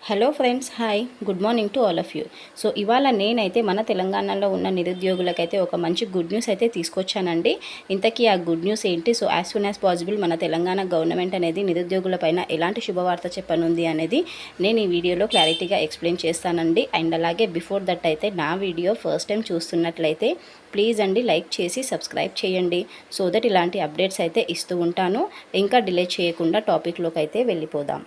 Hello friends, hi, good morning to all of you. So ఇవాళ నేనైతే మన తెలంగాణలో ఉన్న నిరుద్యోగులకైతే ఒక మంచి గుడ్ న్యూస్ అయితే తీసుకొచ్చానండి. ఇంతకీ ఆ గుడ్ న్యూస్ ఏంటి? So as soon as possible మన తెలంగాణ గవర్నమెంట్ అనేది నిరుద్యోగుల పైన ఎలాంటి శుభవార్త చెప్పనుంది అనేది నేను ఈ వీడియోలో క్లారిటీగా ఎక్స్ప్లెయిన్ చేస్తానండి. అండ్ అలాగే బిఫోర్ దట్ అయితే నా వీడియో ఫస్ట్ టైం చూస్తున్నట్లయితే ప్లీజ్ అండి లైక్ చేసి సబ్స్క్రైబ్ చేయండి. సో దట్ ఇలాంటి అప్డేట్స్ అయితే ఇస్తూ ఉంటాను. ఇంకా డిలే చేయకుండా టాపిక్లోకి అయితే వెళ్ళిపోదాం.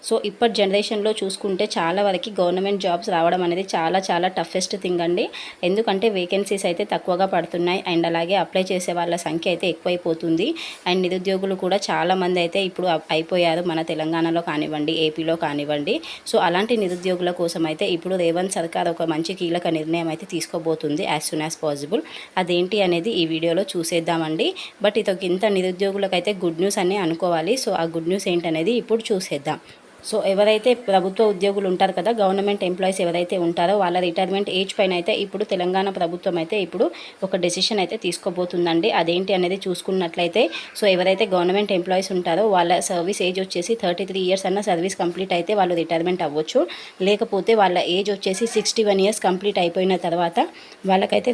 సో ఇప్పటి జనరేషన్లో చూసుకుంటే చాలా వరకు గవర్నమెంట్ జాబ్స్ రావడం అనేది చాలా టఫెస్ట్ థింగ్ అండి. ఎందుకంటే వేకెన్సీస్ అయితే తక్కువగా పడుతున్నాయి. అండ్ అలాగే అప్లై చేసే వాళ్ళ సంఖ్య అయితే ఎక్కువైపోతుంది. అండ్ నిరుద్యోగులు కూడా చాలామంది అయితే ఇప్పుడు అయిపోయారు, మన తెలంగాణలో కానివ్వండి, ఏపీలో కానివ్వండి. సో అలాంటి నిరుద్యోగుల కోసం అయితే ఇప్పుడు రేవంత్ సర్కార్ ఒక మంచి కీలక నిర్ణయం అయితే తీసుకోబోతుంది యాజ్ సూన్ యాజ్ పాసిబుల్. అదేంటి అనేది ఈ వీడియోలో చూసేద్దామండి. బట్ ఇదొక ఇంత నిరుద్యోగులకైతే గుడ్ న్యూస్ అని అనుకోవాలి. సో ఆ గుడ్ న్యూస్ ఏంటనేది ఇప్పుడు చూసేద్దాం. సో ఎవరైతే ప్రభుత్వ ఉద్యోగులు ఉంటారు కదా, గవర్నమెంట్ ఎంప్లాయీస్ ఎవరైతే ఉంటారో వాళ్ళ రిటైర్మెంట్ ఏజ్ పైన అయితే ఇప్పుడు తెలంగాణ ప్రభుత్వం అయితే ఇప్పుడు ఒక డెసిషన్ అయితే తీసుకోబోతుందండి. అదేంటి అనేది చూసుకున్నట్లయితే, సో ఎవరైతే గవర్నమెంట్ ఎంప్లాయీస్ ఉంటారో వాళ్ళ సర్వీస్ ఏజ్ వచ్చేసి 33 ఇయర్స్ అన్న సర్వీస్ కంప్లీట్ అయితే వాళ్ళు రిటైర్మెంట్ అవ్వచ్చు. లేకపోతే వాళ్ళ ఏజ్ వచ్చేసి 61 ఇయర్స్ కంప్లీట్ అయిపోయిన తర్వాత వాళ్ళకైతే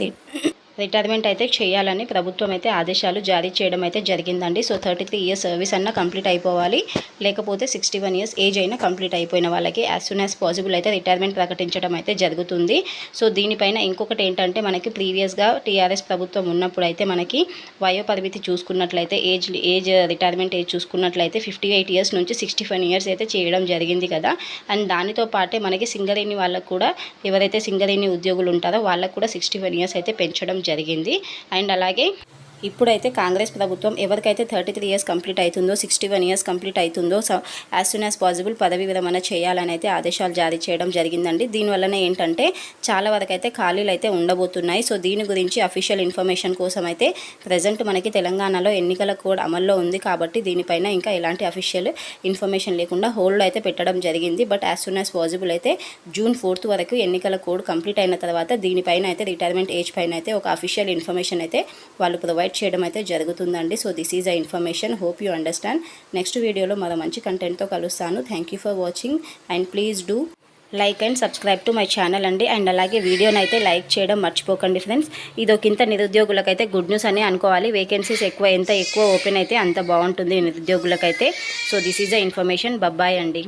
రిటైర్మెంట్ అయితే చేయాలని ప్రభుత్వం అయితే ఆదేశాలు జారీ చేయడం అయితే జరిగిందండి. సో 33 ఇయర్స్ సర్వీస్ అన్న కంప్లీట్ అయిపోవాలి, లేకపోతే 61 ఇయర్స్ ఏజ్ అయినా కంప్లీట్ అయిపోయిన వాళ్ళకి యాజ్ సూన్ యాజ్ పాసిబుల్ అయితే రిటైర్మెంట్ ప్రకటించడం అయితే జరుగుతుంది. సో దీనిపైన ఇంకొకటి ఏంటంటే, మనకి ప్రీవియస్గా టీఆర్ఎస్ ప్రభుత్వం ఉన్నప్పుడు అయితే మనకి వయోపరిమితి చూసుకున్నట్లయితే ఏజ్ రిటైర్మెంట్ ఏజ్ చూసుకున్నట్లయితే 58 ఇయర్స్ నుంచి 65 ఇయర్స్ అయితే చేయడం జరిగింది కదా. అండ్ దానితో పాటే మనకి సింగరేణి వాళ్ళకు కూడా, ఎవరైతే సింగరేణి ఉద్యోగులు ఉంటారో వాళ్ళకు కూడా 61 ఇయర్స్ అయితే పెంచడం జరిగింది. అండ్ అలాగే ఇప్పుడైతే కాంగ్రెస్ ప్రభుత్వం ఎవరికైతే 33 ఇయర్స్ కంప్లీట్ అవుతుందో, 61 ఇయర్స్ కంప్లీట్ అవుతుందో యాజ్ సూన్ యాజ్ పాసిబుల్ పదవి విరమణ చేయాలని అయితే ఆదేశాలు జారీ చేయడం జరిగిందండి. దీనివల్లనే ఏంటంటే చాలా వరకు అయితే ఖాళీలు అయితే ఉండబోతున్నాయి. సో దీని గురించి అఫీషియల్ ఇన్ఫర్మేషన్ కోసం అయితే ప్రజెంట్ మనకి తెలంగాణలో ఎన్నికల కోడ్ అమల్లో ఉంది కాబట్టి దీనిపైన ఇంకా ఎలాంటి అఫీషియల్ ఇన్ఫర్మేషన్ లేకుండా హోల్డ్ అయితే పెట్టడం జరిగింది. But as soon as possible అయితే జూన్ 4 వరకు ఎన్నికల కోడ్ కంప్లీట్ అయిన తర్వాత దీనిపైన అయితే రిటైర్మెంట్ ఏజ్ పైన అయితే ఒక అఫీషియల్ ఇన్ఫర్మేషన్ అయితే వాళ్ళు ప్రొవైడ్ చేయడం అయితే జరుగుతుందండి. So this is a information, hope you understand. Next వీడియోలో మరో మంచి కంటెంట్తో కలుస్తాను. Thank you for watching and please do like and subscribe to my channel అండి. అండ్ అలాగే వీడియోని అయితే లైక్ చేయడం మర్చిపోకండి ఫ్రెండ్స్. ఇదొకింత నిరుద్యోగులకైతే గుడ్ న్యూస్ అని అనుకోవాలి. వేకెన్సీస్ ఎంత ఎక్కువ ఓపెన్ అయితే అంత బాగుంటుంది నిరుద్యోగులకైతే. So this is a information. Bye అండి.